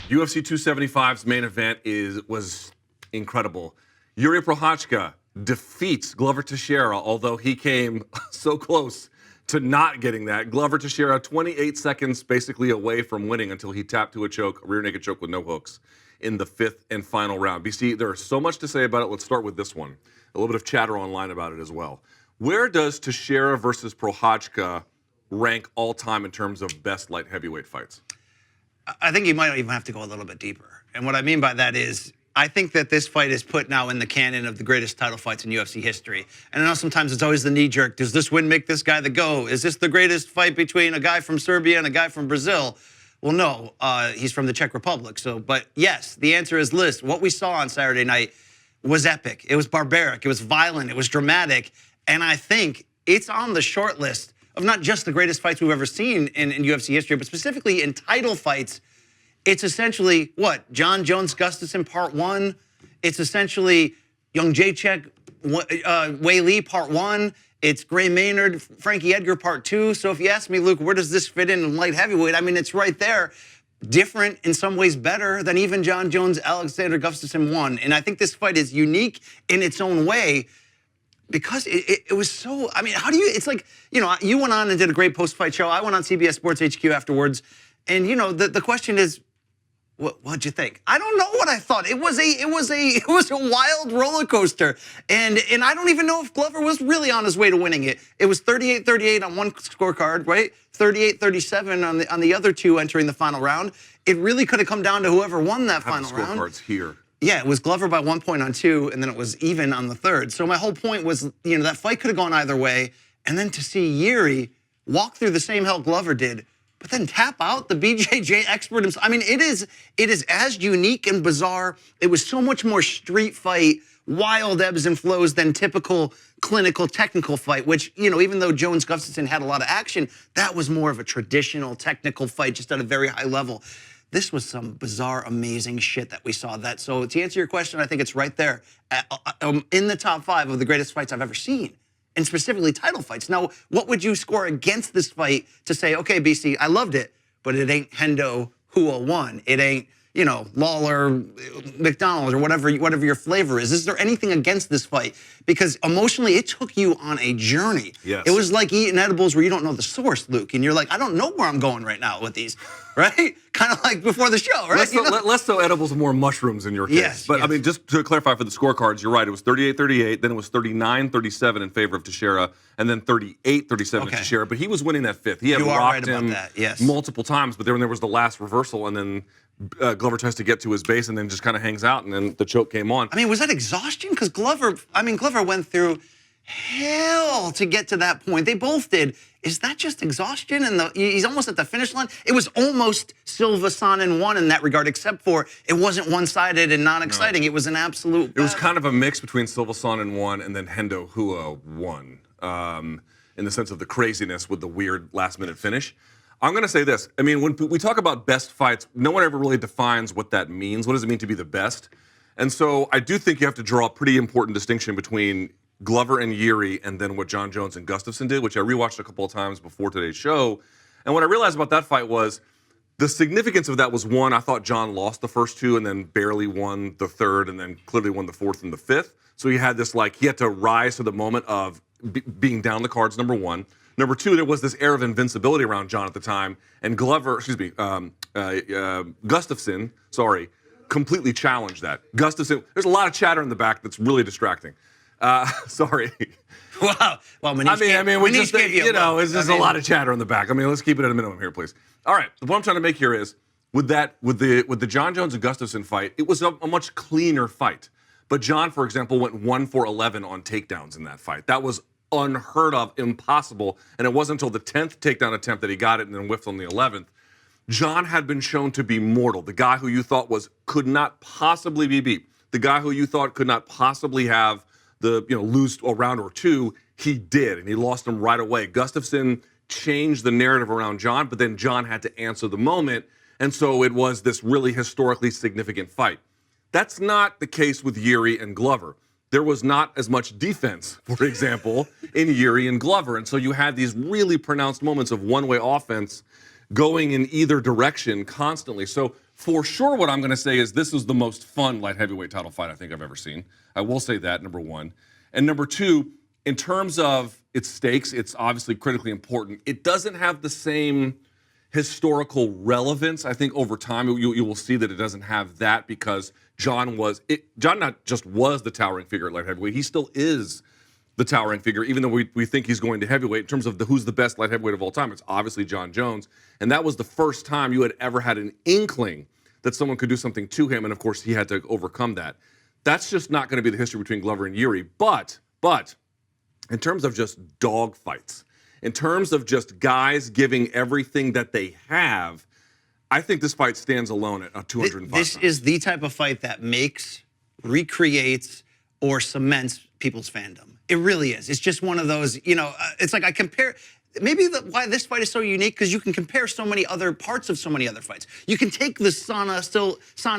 UFC 275's main event was incredible. Jiri Prochazka defeats Glover Teixeira, although he came so close to not getting that. Glover Teixeira, 28 seconds basically away from winning until he tapped to a choke, a rear naked choke with no hooks in the 5th and final round. BC, there's so much to say about it. Let's start with this one. A little bit of chatter online about it as well. Where does Teixeira versus Prochazka rank all time in terms of best light heavyweight fights? I think you might even have to go a little bit deeper. And what I mean by that is, I think that this fight is put now in the canon of the greatest title fights in UFC history. And I know sometimes it's always the knee jerk. Does this win make this guy the GOAT? Is this the greatest fight between a guy from Serbia and a guy from Brazil? Well, no, he's from the Czech Republic. But yes, the answer is Liz. What we saw on Saturday night was epic. It was barbaric. It was violent. It was dramatic. And I think it's on the short list of not just the greatest fights we've ever seen in UFC history, but specifically in title fights. It's essentially, what, John Jones Gustafsson Part 1. It's essentially Young Jacek, Wei Lee Part 1. It's Gray Maynard, Frankie Edgar Part 2. So if you ask me, Luke, where does this fit in light heavyweight? I mean, it's right there. Different, in some ways better than even John Jones, Alexander Gustafsson 1. And I think this fight is unique in its own way, because it was so, I mean, how do you, it's like, you know, you went on and did a great post-fight show. I went on CBS Sports HQ afterwards. And, you know, the question is, what'd you think? I don't know what I thought. It was a wild roller coaster. And I don't even know if Glover was really on his way to winning it. It was 38-38 on one scorecard, right? 38-37 on the other two entering the final round. It really could have come down to whoever won that final round. Scorecards here. Yeah, it was Glover by 1 point on 2, and then it was even on the 3rd. So my whole point was, you know, that fight could have gone either way. And then to see Jiri walk through the same hell Glover did, but then tap out the BJJ expert himself. I mean, it is as unique and bizarre. It was so much more street fight, wild ebbs and flows than typical clinical technical fight, which, you know, even though Jones Gustafsson had a lot of action, that was more of a traditional technical fight, just at a very high level. This was some bizarre, amazing shit that we saw. So to answer your question, I think it's right there in the top 5 of the greatest fights I've ever seen, and specifically title fights. Now, what would you score against this fight to say, okay, BC, I loved it, but it ain't Hendo Hua 1. It ain't, you know, Lawler, McDonald's, or whatever your flavor is. Is there anything against this fight? Because emotionally, it took you on a journey. Yes. It was like eating edibles where you don't know the source, Luke, and you're like, I don't know where I'm going right now with these, right? Kind of like before the show, right? Less so edibles, more mushrooms in your case. Yes, but yes. I mean, just to clarify for the scorecards, you're right. It was 38-38, then it was 39-37 in favor of Teixeira, and then 38-37 Okay. Teixeira. But he was winning that 5th. He had You are rocked right about him that, yes. multiple times, but then there was the last reversal, and then Glover tries to get to his base and then just kind of hangs out, and then the choke came on. I mean, was that exhaustion? Because Glover went through hell to get to that point. They both did. Is that just exhaustion? And he's almost at the finish line. It was almost Silva Sonnen 1 in that regard, except for it wasn't one-sided and non-exciting. No. It was an absolute It was kind of a mix between Silva Sonnen 1 and then Hendo Hua 1, in the sense of the craziness with the weird last-minute finish. I'm going to say this. I mean, when we talk about best fights, no one ever really defines what that means. What does it mean to be the best? And so I do think you have to draw a pretty important distinction between Glover and Jiri and then what John Jones and Gustafsson did, which I rewatched a couple of times before today's show. And what I realized about that fight was the significance of that was, one, I thought John lost the first 2 and then barely won the 3rd and then clearly won the 4th and the 5th. So he had this, like, he had to rise to the moment of being down the cards, number 1. Number 2, there was this air of invincibility around John at the time, and Gustafsson, completely challenged that. Gustafsson, there's a lot of chatter in the back that's really distracting. Sorry. Wow. Well, we just, it's just a lot of chatter in the back. I mean, let's keep it at a minimum here, please. All right. The point I'm trying to make here is, with the John Jones and Gustafsson fight, it was a much cleaner fight. But John, for example, went 1 for 11 on takedowns in that fight. That was unheard of, impossible, and it wasn't until the 10th takedown attempt that he got it and then whiffed on the 11th. John had been shown to be mortal. The guy who you thought could not possibly be beat. The guy who you thought could not possibly have lose a round or 2, he did, and he lost him right away. Gustafsson changed the narrative around John, but then John had to answer the moment, and so it was this really historically significant fight. That's not the case with Jiri and Glover. There was not as much defense, for example, in Jiri and Glover. And so you had these really pronounced moments of one-way offense going in either direction constantly. So For sure, what I'm going to say is this was the most fun light heavyweight title fight I think I've ever seen. I will say that, number one. And number two, in terms of its stakes, it's obviously critically important. It doesn't have the same historical relevance. I think over time you will see that it doesn't have that because John not just was the towering figure at light heavyweight, he still is the towering figure, even though we think he's going to heavyweight. In terms of who's the best light heavyweight of all time, it's obviously John Jones. And that was the first time you had ever had an inkling that someone could do something to him. And of course, he had to overcome that. That's just not going to be the history between Glover and Jiri. But in terms of just dog fights, in terms of just guys giving everything that they have, I think this fight stands alone at 205 This pounds. is the type of fight that makes, recreates, or cements people's fandom. It really is. It's just one of those, it's like I compare, maybe why this fight is so unique, because you can compare so many other parts of so many other fights. You can take the Sana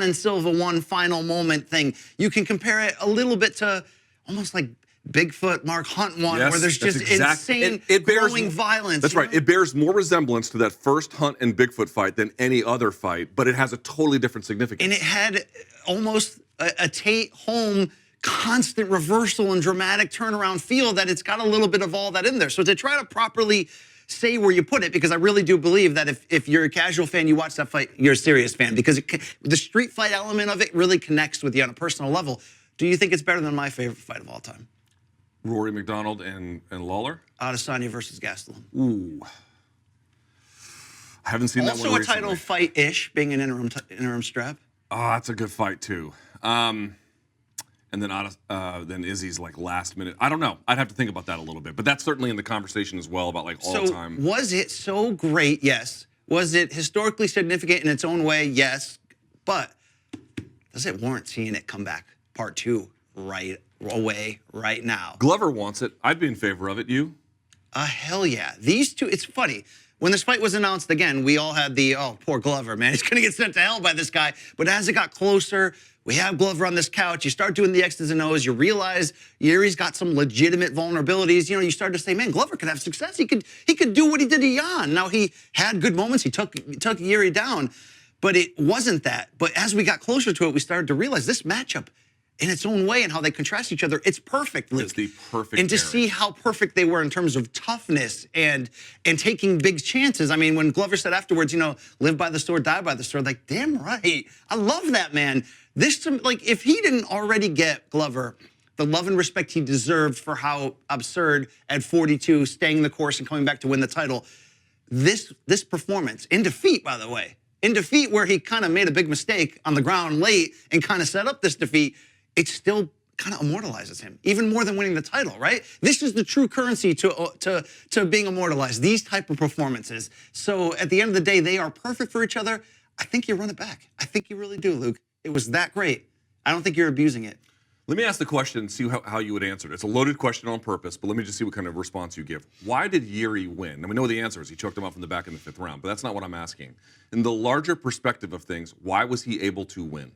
and Silva one final moment thing. You can compare it a little bit to almost like Bigfoot, Mark Hunt one, Yes, where there's just insane glowing violence. That's right. It bears more resemblance to that first Hunt and Bigfoot fight than any other fight, but it has a totally different significance. And it had almost a Tate home constant reversal and dramatic turnaround feel that it's got a little bit of all that in there. So to try to properly say where you put it, because I really do believe that if you're a casual fan, you watch that fight, you're a serious fan, because the street fight element of it really connects with you on a personal level. Do you think it's better than my favorite fight of all time? Rory McDonald and Lawler? Adesanya versus Gastelum. Ooh. I haven't seen that one Also a recently. title fight-ish, being an interim strap. Oh, that's a good fight, too. And then Izzy's like last minute. I don't know. I'd have to think about that a little bit. But that's certainly in the conversation as well about like all time. Was it so great? Yes. Was it historically significant in its own way? Yes. But does it warrant seeing it come back part 2 right away, right now? Glover wants it. I'd be in favor of it. You? Hell yeah. These two, it's funny. When this fight was announced again, we all had oh, poor Glover, man. He's going to get sent to hell by this guy. But as it got closer, we have Glover on this couch. You start doing the X's and O's. You realize Jiri's got some legitimate vulnerabilities. You start to say, man, Glover could have success. He could do what he did to Jan. Now, he had good moments. He took Jiri down. But it wasn't that. But as we got closer to it, we started to realize this matchup, in its own way and how they contrast each other, it's perfect, Luke. It's the perfect And to see how perfect they were in terms of toughness and taking big chances. I mean, when Glover said afterwards, live by the sword, die by the sword, like, damn right. I love that, man. If he didn't already get Glover the love and respect he deserved for how absurd at 42, staying the course and coming back to win the title, this performance, in defeat, by the way, in defeat where he kind of made a big mistake on the ground late and kind of set up this defeat, it still kind of immortalizes him, even more than winning the title, right? This is the true currency to being immortalized, these type of performances. So at the end of the day, they are perfect for each other. I think you run it back. I think you really do, Luke. It was that great. I don't think you're abusing it. Let me ask the question and see how you would answer it. It's a loaded question on purpose, but let me just see what kind of response you give. Why did Jiri win? Now, we know the answer is he choked him off in the back in the 5th round, but that's not what I'm asking. In the larger perspective of things, why was he able to win?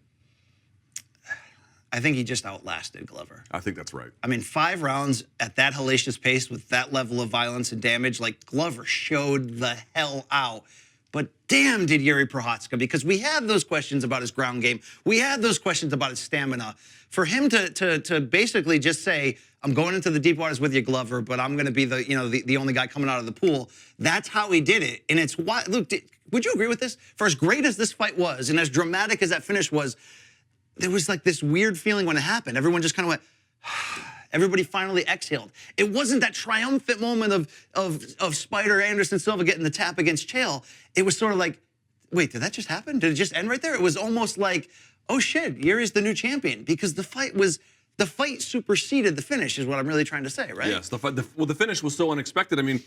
I think he just outlasted Glover. I think that's right. I mean, 5 rounds at that hellacious pace with that level of violence and damage, like Glover showed the hell out. But damn did Jiri Prochazka, because we had those questions about his ground game. We had those questions about his stamina. For him to basically just say, I'm going into the deep waters with you, Glover, but I'm going to be the only guy coming out of the pool. That's how he did it. And it's why, Luke, would you agree with this? For as great as this fight was and as dramatic as that finish was, there was like this weird feeling when it happened. Everyone just kind of went, everybody finally exhaled. It wasn't that triumphant moment of Spider Anderson Silva getting the tap against Chael. It was sort of like, wait, did that just happen? Did it just end right there? It was almost like, oh shit, Jiri's the new champion, because the fight superseded the finish, is what I'm really trying to say, right? Yes, the finish was so unexpected. I mean,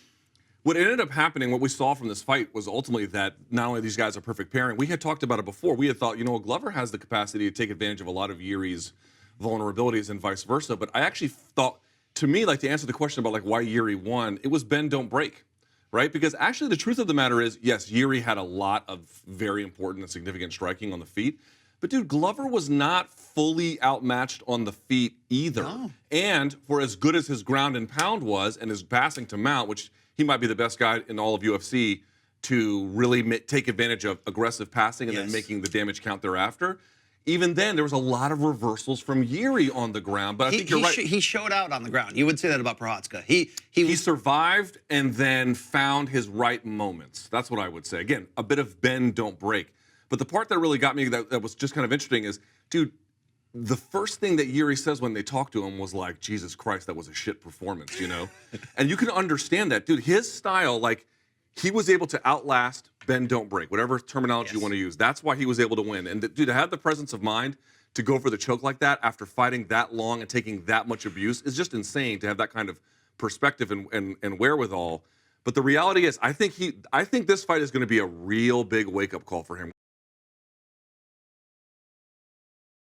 what ended up happening, what we saw from this fight, was ultimately that not only these guys are perfect pairing, we had talked about it before. We had thought, Glover has the capacity to take advantage of a lot of Jiri's vulnerabilities and vice versa. But I actually thought, to me, like to answer the question about like why Jiri won, it was bend, don't break, right? Because actually the truth of the matter is, yes, Jiri had a lot of very important and significant striking on the feet. But dude, Glover was not fully outmatched on the feet either. No. And for as good as his ground and pound was and his passing to mount, which he might be the best guy in all of UFC to really take advantage of aggressive passing and then Yes. making the damage count thereafter. Even then, there was a lot of reversals from Jiri on the ground, but I think you're right. He showed out on the ground. You would say that about Prochazka. He Survived and then found his right moments. That's what I would say. Again, a bit of bend, don't break. But the part that really got me that was just kind of interesting is, dude, the first thing that Jiri says when they talk to him was like, Jesus Christ, that was a shit performance, you know? And you can understand that. Dude, his style, like, he was able to outlast, bend, don't break, whatever terminology you want to use. That's why he was able to win. And dude, to have the presence of mind to go for the choke like that after fighting that long and taking that much abuse is just insane to have that kind of perspective and wherewithal. But the reality is, I think this fight is going to be a real big wake-up call for him.